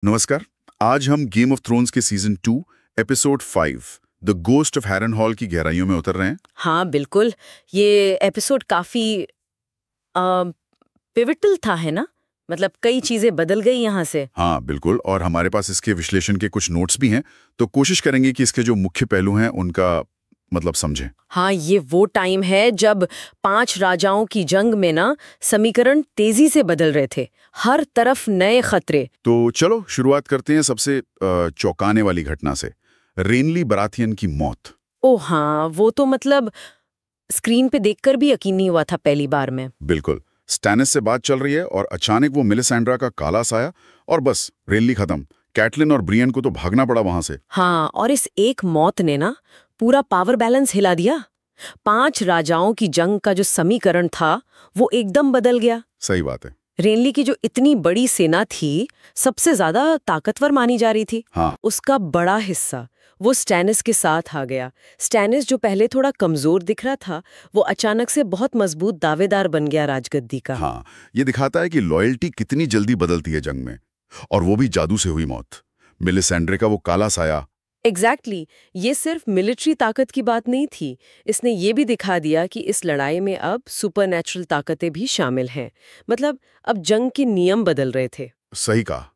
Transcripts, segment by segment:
नमस्कार। आज हम गेम ऑफ थ्रोन्स के season 2 episode 5 the ghost of Harrenhal की गहराइयों में उतर रहे हैं। हाँ बिल्कुल। ये एपिसोड काफी पिवटल था, है ना? मतलब कई चीजें बदल गई यहाँ से। हाँ बिल्कुल, और हमारे पास इसके विश्लेषण के कुछ नोट्स भी हैं, तो कोशिश करेंगे कि इसके जो मुख्य पहलू हैं उनका मतलब समझें। हाँ, ये वो टाइम है जब 5 राजाओं की जंग में ना समीकरण तेजी से बदल रहे थे। हर तरफ नए खतरे। तो चलो शुरुआत करते हैं सबसे चौंकाने वाली घटना से, रेनली बराथियन की मौत। ओ हाँ, वो तो मतलब स्क्रीन पे देखकर भी यकीन नहीं हुआ था पहली बार में। बिल्कुल, स्टैनिस से बात चल रही है और अचानक वो मेलिसेंड्रा का काला साया, और बस रेनली खत्म। कैटलिन और ब्रियन को तो भागना पड़ा वहां से। हाँ, और इस एक मौत ने ना पूरा पावर बैलेंस हिला दिया। 5 राजाओं की जंग का जो समीकरण था वो एकदम बदल गया। सही बात है। रेनली की जो इतनी बड़ी सेना थी, सबसे ज्यादा ताकतवर मानी जा रही थी, हाँ, उसका बड़ा हिस्सा वो स्टैनिस के साथ आ गया। स्टैनिस जो पहले थोड़ा कमजोर दिख रहा था, वो अचानक से बहुत मजबूत दावेदार बन गया राजगद्दी का। हाँ, ये दिखाता है कि लॉयल्टी कितनी जल्दी बदलती है जंग में, और वो भी जादू से हुई मौत। मेलिसेंड्रे का वो काला साया। एग्जैक्टली ये सिर्फ मिलिट्री ताकत की बात नहीं थी, इसने ये भी दिखा दिया कि इस लड़ाई में अब सुपरनैचुरल ताकतें भी शामिल हैं। मतलब अब जंग के नियम बदल रहे थे। सही कहा।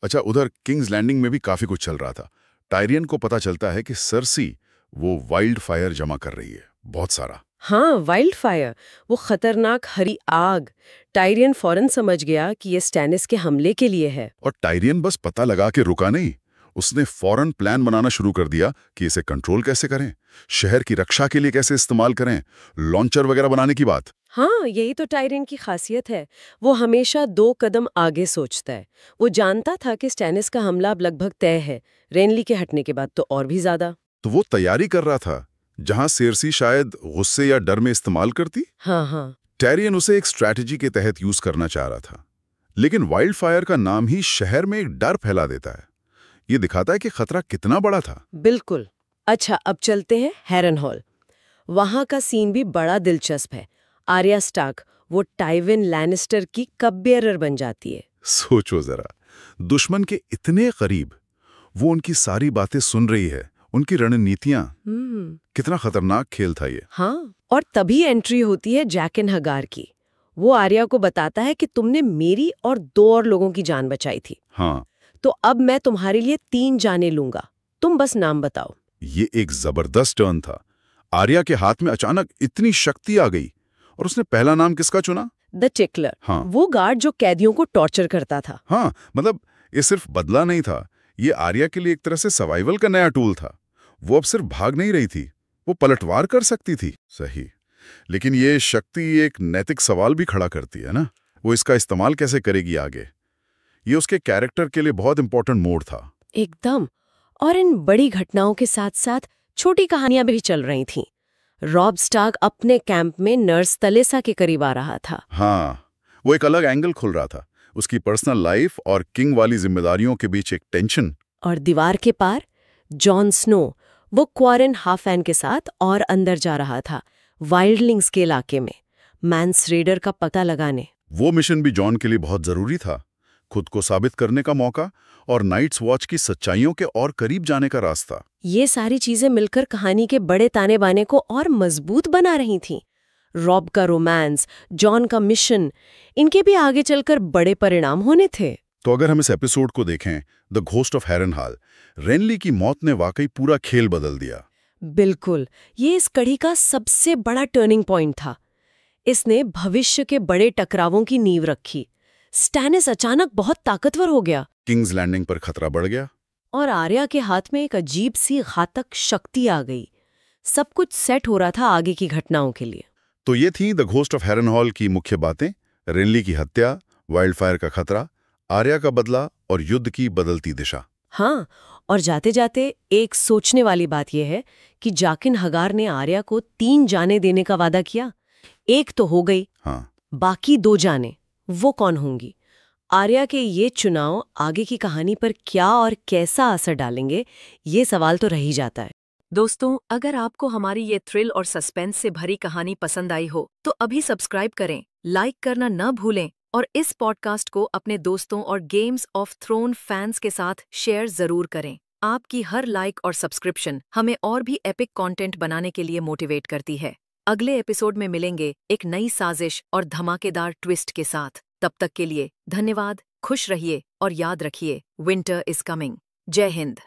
अच्छा, उधर किंग्स लैंडिंग में भी काफी कुछ चल रहा था। टायरियन को पता चलता है कि सर्सी वो वाइल्ड फायर जमा कर रही है, बहुत सारा। हाँ, वाइल्ड फायर, वो खतरनाक हरी आग। टायरियन फौरन समझ गया कि ये स्टैनिस के हमले के लिए है। और टायरियन बस पता लगा के रुका नहीं, उसने फौरन प्लान बनाना शुरू कर दिया कि इसे कंट्रोल कैसे करें, शहर की रक्षा के लिए कैसे इस्तेमाल करें, लॉन्चर वगैरह बनाने की बात। हाँ, यही तो टायरियन की खासियत है। वो हमेशा 2 कदम आगे सोचता है। वो जानता था कि स्टैनिस का हमला अब लगभग तय है, रेनली के हटने के बाद तो और भी ज्यादा। तो वो तैयारी कर रहा था, जहां सेर्सी शायद गुस्से या डर में इस्तेमाल करती, हाँ हाँ, टैरियन उसे एक स्ट्रैटेजी के तहत यूज करना चाह रहा था। लेकिन वाइल्ड फायर का नाम ही शहर में एक डर फैला देता है। ये दिखाता है कि खतरा कितना बड़ा था। बिल्कुल। अच्छा, अब चलते हैं हैरनहॉल। वहां का सीन भी बड़ा दिलचस्प है। आर्या स्टार्क, वो टाइविन लैनिस्टर की कप बेयरर बन जाती है। सोचो जरा, दुश्मन के इतने करीब, वो उनकी सारी बातें सुन रही है, उनकी रणनीतियां। कितना खतरनाक खेल था ये। हाँ, और तभी एंट्री होती है जैकिन हगार की। वो आर्या को बताता है कि तुमने मेरी और 2 और लोगों की जान बचाई थी, हाँ, तो अब मैं तुम्हारे लिए 3 जानें लूंगा, तुम बस नाम बताओ। ये एक जबरदस्त टर्न था। आर्या के हाथ में अचानक इतनी शक्ति आ गई, और उसने पहला नाम किसका चुना? द टिकलर, हाँ वो गार्ड जो कैदियों को टॉर्चर करता था। हाँ, मतलब ये सिर्फ बदला नहीं था, ये आर्या के लिए एक तरह से सर्वाइवल का नया टूल था। वो अब सिर्फ भाग नहीं रही थी, वो पलटवार कर सकती थी। सही। लेकिन ये शक्ति एक नैतिक सवाल भी खड़ा करती है ना, वो इसका इस्तेमाल कैसे करेगी आगे। ये उसके कैरेक्टर के लिए बहुत इंपॉर्टेंट मोड़ था। एकदम। और इन बड़ी घटनाओं के साथ साथ छोटी कहानियां भी चल रही थीं। रॉब स्टार्क अपने कैंप में नर्स तलेसा के करीब आ रहा था। हाँ, वो एक अलग एंगल खुल रहा था, उसकी पर्सनल लाइफ और किंग वाली जिम्मेदारियों के बीच एक टेंशन। और दीवार के पार जॉन स्नो, वो क्वारन हाफैन के साथ और अंदर जा रहा था, वाइल्डलिंग्स के इलाके में मैंस रेडर का पता लगाने। वो मिशन भी जॉन के लिए बहुत जरूरी था, खुद को साबित करने का मौका और नाइट्स वॉच की सच्चाइयों के और करीब जाने का रास्ता। ये सारी चीजें मिलकर कहानी के बड़े ताने बाने को और मजबूत बना रही थीं। रॉब का रोमांस, जॉन का मिशन, इनके भी आगे चलकर बड़े परिणाम होने थे। तो अगर हम इस एपिसोड को देखें, द घोस्ट ऑफ हैरनहॉल, रेनली की मौत ने वाकई पूरा खेल बदल दिया। बिल्कुल, ये इस कड़ी का सबसे बड़ा टर्निंग पॉइंट था। इसने भविष्य के बड़े टकरावों की नींव रखी। स्टैनिस अचानक बहुत ताकतवर हो गया, किंग्स लैंडिंग पर खतरा बढ़ गया। और आर्या के हाथ में एक अजीब सी घातक शक्ति आ गई। सब कुछ सेट हो रहा था आगे की घटनाओं के लिए। तो ये थी द घोस्ट ऑफ हैरनहॉल की मुख्य बातें। रेनली की हत्या, वाइल्डफायर का खतरा, आर्या का बदला और युद्ध की बदलती दिशा। हाँ, और जाते जाते एक सोचने वाली बात यह है कि जाकिन हगार ने आर्या को 3 जानें देने का वादा किया। एक तो हो गई, हाँ, बाकी 2 जानें, वो कौन होंगी? आर्या के ये चुनाव आगे की कहानी पर क्या और कैसा असर डालेंगे, ये सवाल तो रह ही जाता है। दोस्तों, अगर आपको हमारी ये थ्रिल और सस्पेंस से भरी कहानी पसंद आई हो, तो अभी सब्सक्राइब करें, लाइक करना न भूलें और इस पॉडकास्ट को अपने दोस्तों और गेम्स ऑफ थ्रोन फैंस के साथ शेयर जरूर करें। आपकी हर लाइक और सब्सक्रिप्शन हमें और भी एपिक कंटेंट बनाने के लिए मोटिवेट करती है। अगले एपिसोड में मिलेंगे एक नई साजिश और धमाकेदार ट्विस्ट के साथ। तब तक के लिए धन्यवाद, खुश रहिए और याद रखिए, विंटर इज कमिंग। जय हिंद।